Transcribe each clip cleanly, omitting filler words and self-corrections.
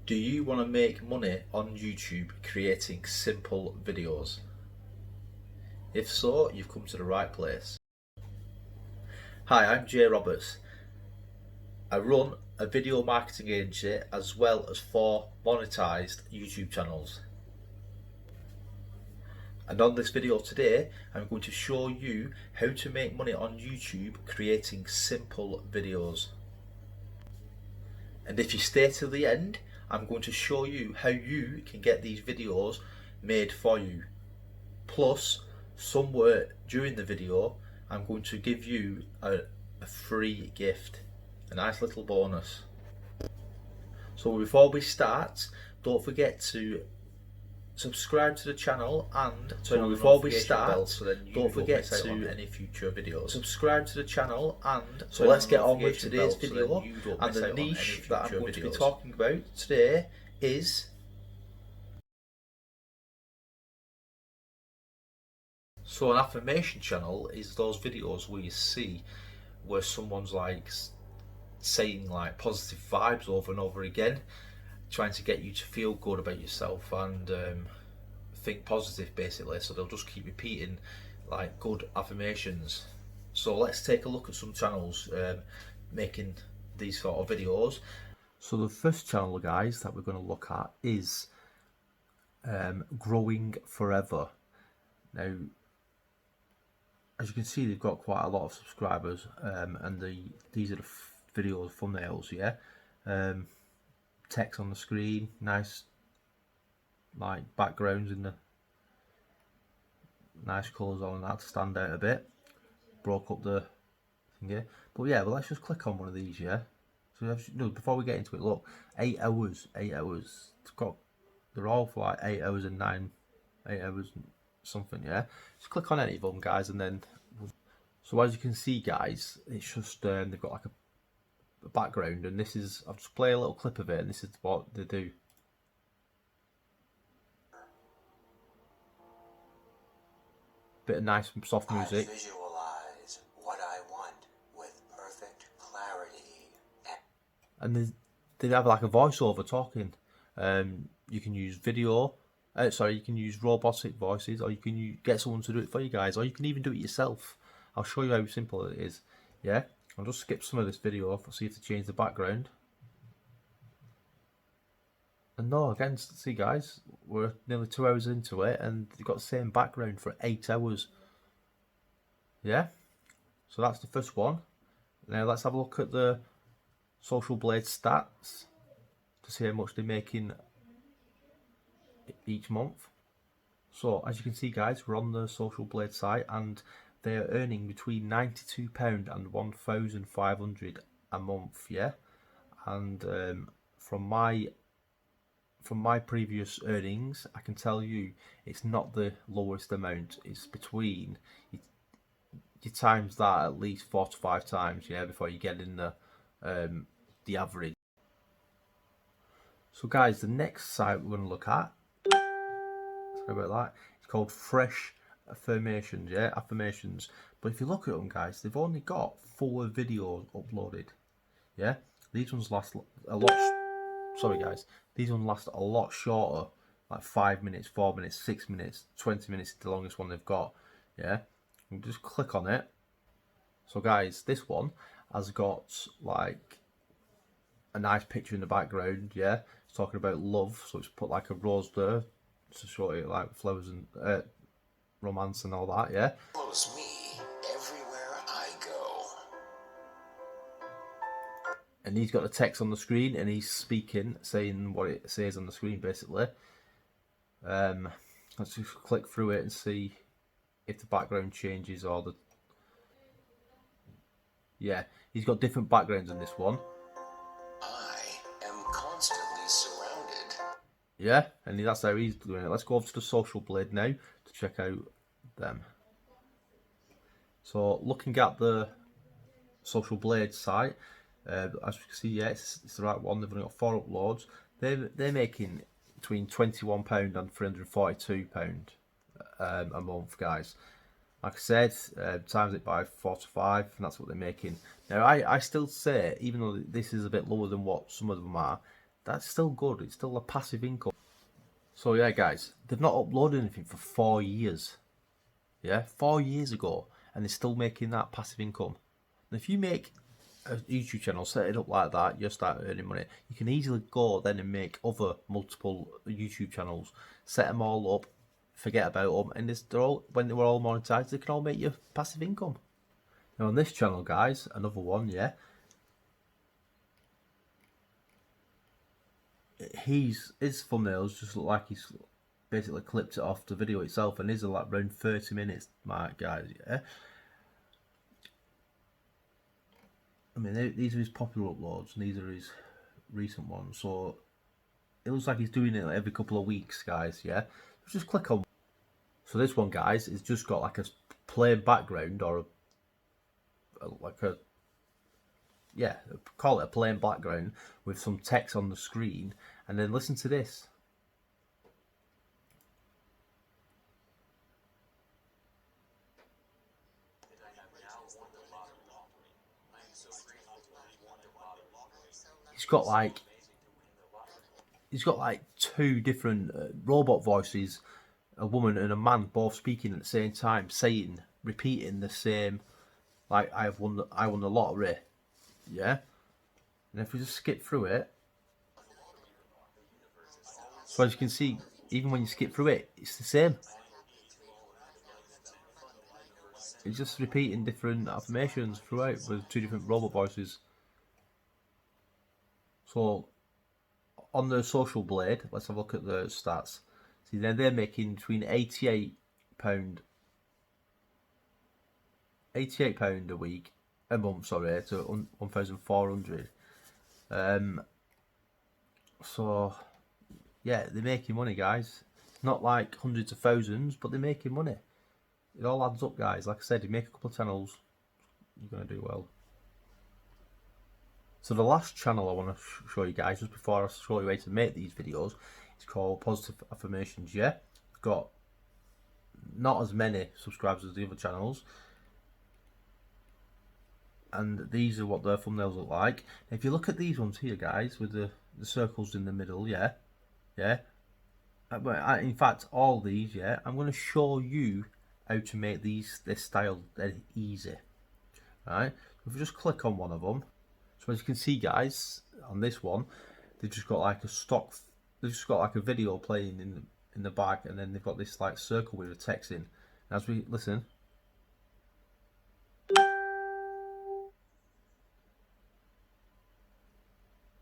Do you want to make money on YouTube creating simple videos? If so, you've come to the right place. Hi, I'm Jay Roberts. I run a video marketing agency as well as 4 monetized YouTube channels. And on this video today, I'm going to show you how to make money on YouTube creating simple videos. And if you stay till the end, I'm going to show you how you can get these videos made for you. Plus, somewhere during the video, I'm going to give you a free gift, a nice little bonus. So before we start, don't forget to subscribe to the channel and turn on the notification bell so then you don't forget to on any future videos. Subscribe to the channel and so let's get on with today's video. And the niche that I'm going to be talking about today is so an affirmation channel is those videos where you see where someone's like saying like positive vibes over and over again, trying to get you to feel good about yourself and think positive basically. So they'll just keep repeating like good affirmations. So let's take a look at some channels making these sort of videos. So the first channel, guys, that we're going to look at is Growing Forever. Now, as you can see, they've got quite a lot of subscribers, and these are the video thumbnails, yeah. Text on the screen, nice like backgrounds in the nice colours on that to stand out a bit. Broke up the thing here, but yeah, well, let's just click on one of these, yeah. So no, before we get into it, look, 8 hours. It's got, they're all for like 8 hours and 8 hours and something, yeah. Just click on any of them, guys, and then so as you can see, guys, it's just they've got like a background, and this is, I'll just play a little clip of it, and this is what they do. Bit of nice soft music. I visualize what I want with perfect clarity. And they have like a voiceover talking. You can use video. You can use robotic voices, or you can get someone to do it for you guys, or you can even do it yourself. I'll show you how simple it is. Yeah, I'll just skip some of this video off. See if they change the background. And no, again, see guys, we're nearly 2 hours into it, and they've got the same background for 8 hours. Yeah, so that's the first one. Now let's have a look at the Social Blade stats to see how much they're making each month. So as you can see, guys, we're on the Social Blade site, and they are earning between £92 and £1,500 a month. Yeah, and from my previous earnings, I can tell you it's not the lowest amount. It's between, you times that at least 4 to 5 times, yeah, before you get in the average. So guys, the next site we're going to look at, sorry about that, it's called Fresh Affirmations, yeah, Affirmations. But if you look at them, guys, they've only got 4 videos uploaded, yeah. These ones last a lot. Sorry guys, these ones last a lot shorter, like 5 minutes, 4 minutes, 6 minutes, 20 minutes is the longest one they've got, yeah. You just click on it. So guys, this one has got like a nice picture in the background, yeah. It's talking about love, so it's put like a rose there to show it like flowers and romance and all that, yeah. Follows me everywhere I go. And he's got the text on the screen, and he's speaking, saying what it says on the screen, basically. Let's just click through it and see if the background changes or the... Yeah, he's got different backgrounds in this one. I am constantly surrounded. Yeah, and that's how he's doing it. Let's go over to the Social Blade now to check out them. So, looking at the Social Blade site, as you can see, yeah, it's the right one. They've only got 4 uploads. They're making between £21 and £342 a month, guys. Like I said, times it by 4 to 5, and that's what they're making. Now, I still say, even though this is a bit lower than what some of them are, that's still good. It's still a passive income. So yeah, guys, they've not uploaded anything for 4 years. Yeah, 4 years ago, and they're still making that passive income. And if you make a YouTube channel, set it up like that, you start earning money. You can easily go then and make other multiple YouTube channels, set them all up, forget about them, and they're all, when they were all monetized, they can all make you passive income. Now on this channel, guys, another one, yeah, his thumbnails just look like he's basically clipped it off the video itself, and his are like around 30 minutes mark, guys. Yeah, I mean these are his popular uploads and these are his recent ones, so it looks like he's doing it every couple of weeks, guys. Yeah, just click on. So this one, guys, is just got like a plain background, or like a, yeah, call it a plain background with some text on the screen, and then listen to this. He's got like two different robot voices, a woman and a man both speaking at the same time, saying, repeating the same, like I won the lottery, yeah. And if we just skip through it, so as you can see, even when you skip through it, it's the same. It's just repeating different affirmations throughout with two different robot voices. So on the Social Blade, let's have a look at the stats. See, then they're making between £88 a week, a month, sorry, to 1,400. So yeah, they're making money, guys. Not like hundreds of thousands, but they're making money. It all adds up, guys. Like I said, you make a couple of channels, you're gonna do well. So the last channel I want to show you guys, just before I show you how to make these videos, it's called Positive Affirmations. Yeah, got not as many subscribers as the other channels, and these are what their thumbnails look like. Now, if you look at these ones here, guys, with the circles in the middle, yeah, but in fact all these, yeah, I'm going to show you how to make this style dead easy. Right, if we just click on one of them, so as you can see, guys, on this one, they've just got like a stock, they've just got like a video playing in the back, and then they've got this like circle with a text in. And as we listen,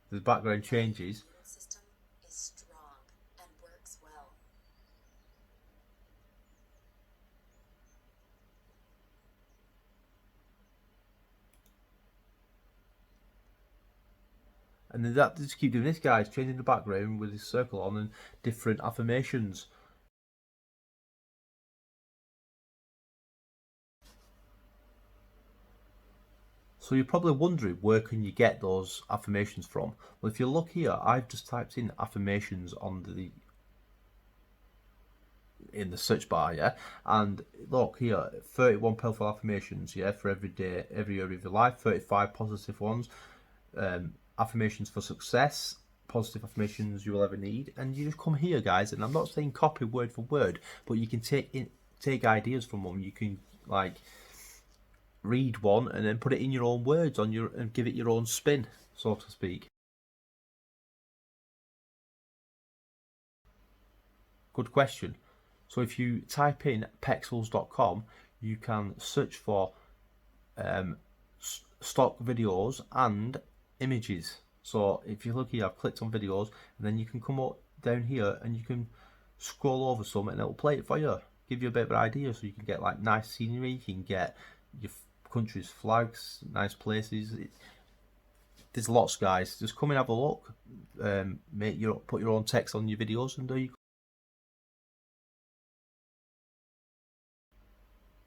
the background changes. System is strong and works well. And then that just keep doing this, guys, changing the background with this circle on and different affirmations. So you're probably wondering, where can you get those affirmations from? Well, if you look here, I've just typed in affirmations in the search bar, yeah, and look here, 31 powerful affirmations, yeah, for every day, every area of your life, 35 positive ones, affirmations for success, positive affirmations you will ever need. And you just come here, guys, and I'm not saying copy word for word, but you can take ideas from them. You can like read one and then put it in your own words and give it your own spin, so to speak. Good question. So if you type in pexels.com, you can search for stock videos and images. So if you look here, I've clicked on videos, and then you can come up down here and you can scroll over some and it'll play it for you, give you a bit of an idea, so you can get like nice scenery, you can get your country's flags, nice places. There's lots, guys. Just come and have a look. Put your own text on your videos and do you.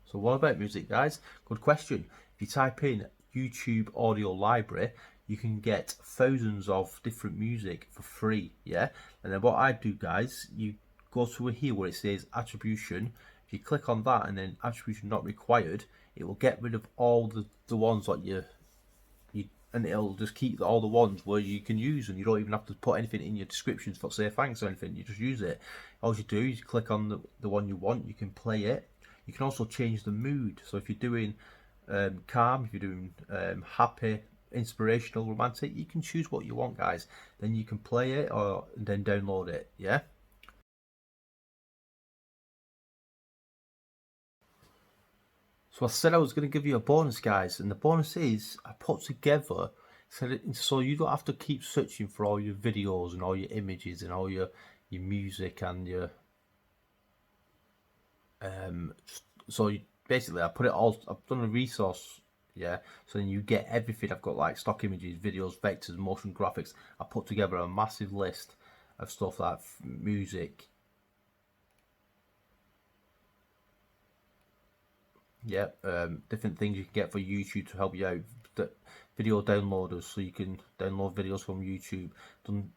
So what about music, guys? Good question. If you type in YouTube audio library, you can get thousands of different music for free, yeah? And then what I do, guys, you go to here where it says attribution. If you click on that and then attribution not required, it will get rid of all the ones that you and it'll just keep all the ones where you can use, and you don't even have to put anything in your descriptions for say thanks or anything. You just use it. All you do is you click on the one you want. You can play it. You can also change the mood. So if you're doing calm, if you're doing happy, inspirational, romantic, you can choose what you want, guys. Then you can play it or then download it. Yeah. So I said I was going to give you a bonus, guys, and the bonus is I put together so you don't have to keep searching for all your videos and all your images and all your music and your so basically I put it all. I've done a resource, yeah. So then you get everything. I've got like stock images, videos, vectors, motion graphics. I put together a massive list of stuff like music. Yeah, different things you can get for YouTube to help you out. Video downloaders, so you can download videos from YouTube. Done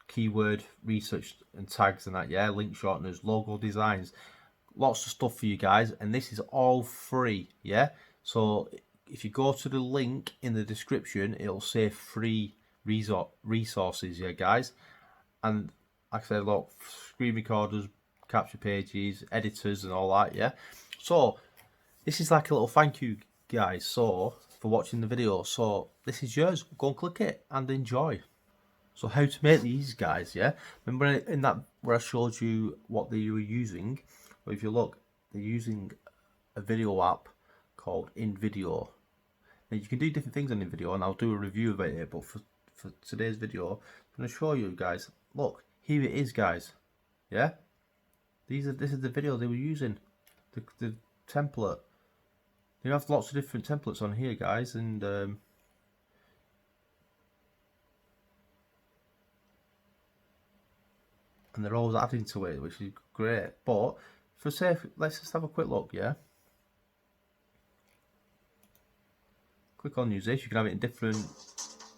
keyword research and tags and that. Yeah, link shorteners, logo designs, lots of stuff for you guys, and this is all free. Yeah, so if you go to the link in the description, it'll say free resources. Yeah, guys, and like I said, look, screen recorders, capture pages, editors, and all that. Yeah, so this is like a little thank you, guys, so for watching the video. So this is yours. Go and click it and enjoy. So how to make these, guys? Yeah, remember in that where I showed you what they were using? Well, if you look, they're using a video app called InVideo. Now you can do different things on InVideo, and I'll do a review of it. But for today's video, I'm going to show you guys. Look, here it is, guys. Yeah, this is the video they were using, the template. You have lots of different templates on here, guys, and they're always adding to it, which is great. But for say, let's just have a quick look, yeah. Click on use this. You can have it in different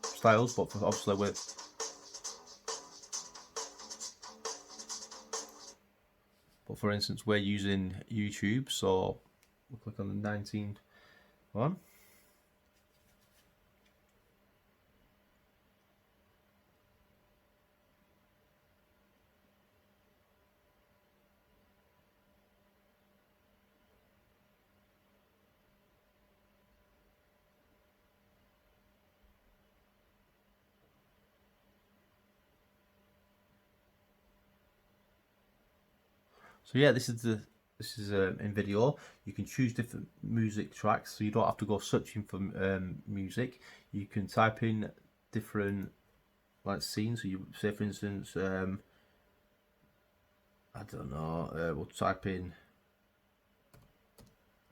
styles, but obviously for instance, we're using YouTube, so we'll click on the 19th one. So yeah, this is in video. You can choose different music tracks, so you don't have to go searching for music. You can type in different like scenes. So you say, for instance, I don't know. We'll type in.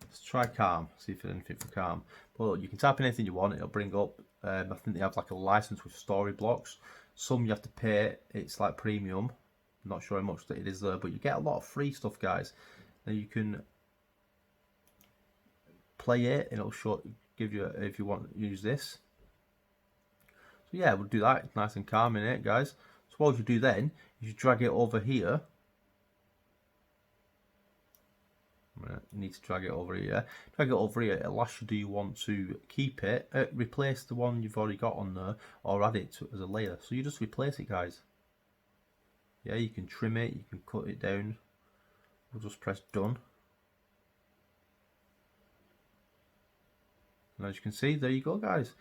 Let's try calm. See if there's anything for calm. Well, you can type in anything you want. It'll bring up. I think they have like a license with story blocks. Some you have to pay. It's like premium. I'm not sure how much that it is there, but you get a lot of free stuff, guys. Now you can play it, and it'll give you if you want to use this. So yeah, we'll do that. It's nice and calm in it, guys. So what you do then is you drag it over here. You need to drag it over here. Drag it over here. It'll ask you, do you want to keep it, replace the one you've already got on there, or add it as a layer. So you just replace it, guys. Yeah, you can trim it, you can cut it down. We'll just press done. And as you can see, there you go, guys.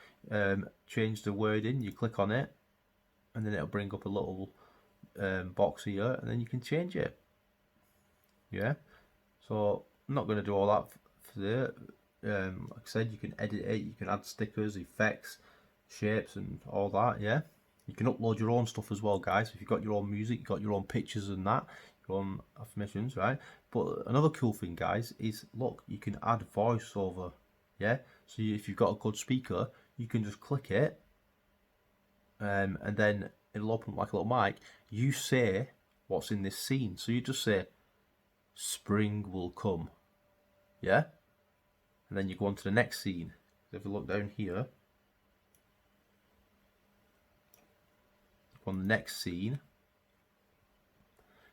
Change the wording, you click on it, and then it'll bring up a little box here, and then you can change it. Yeah, so I'm not going to do all that for there. Like I said, you can edit it, you can add stickers, effects, shapes, and all that. Yeah. You can upload your own stuff as well, guys. If you've got your own music, you've got your own pictures and that, your own affirmations, right? But another cool thing, guys, is look, you can add voiceover, yeah? So if you've got a good speaker, you can just click it, and then it'll open up like a little mic. You say what's in this scene. So you just say, spring will come, yeah? And then you go on to the next scene. If you look down here, on the next scene,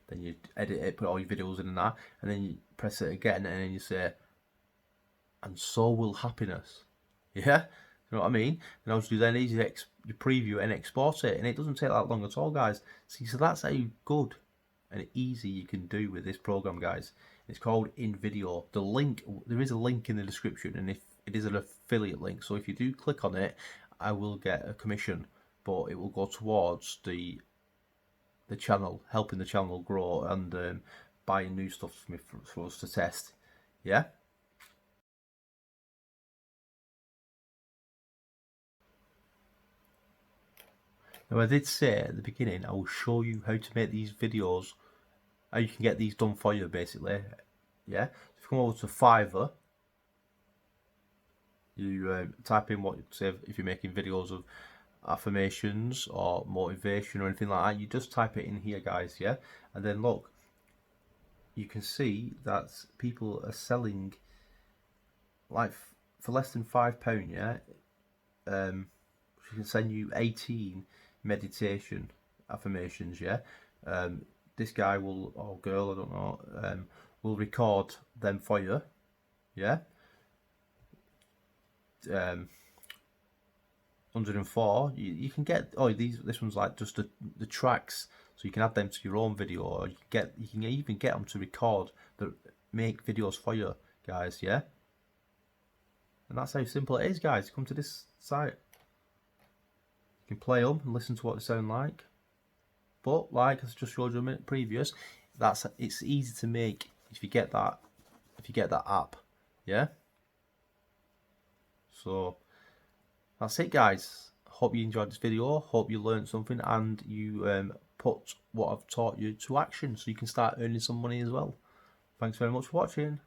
then you edit it, put all your videos in and that, and then you press it again, and then you say, and so will happiness. Yeah, You know what I mean? And all you do then is you preview it and export it, and it doesn't take that long at all, guys. See, so that's how good and easy you can do with this program, guys. It's called InVideo. The link, there is a link in the description, and if it is an affiliate link, so if you do click on it, I will get a commission, but it will go towards the channel, helping the channel grow, and buying new stuff for us to test. Yeah. Now, I did say at the beginning I will show you how to make these videos, how you can get these done for you, basically. Yeah. If you come over to Fiverr, you type in what, say, if you're making videos of affirmations or motivation or anything like that, you just type it in here, guys. Yeah. And then look, you can see that people are selling, like, for less than £5. Yeah. She can send you 18 meditation affirmations. Yeah. This guy will, or girl, I don't know, will record them for you. Yeah. 104. You can get, this one's like just the tracks, so you can add them to your own video, or you can even get them to record make videos for you, guys. Yeah. And that's how simple it is, guys. Come to this site, you can play them and listen to what they sound like. But like I just showed you a minute previous, it's easy to make if you get that app. Yeah. So that's it, guys. Hope you enjoyed this video. Hope you learned something, and you put what I've taught you to action, so you can start earning some money as well. Thanks very much for watching.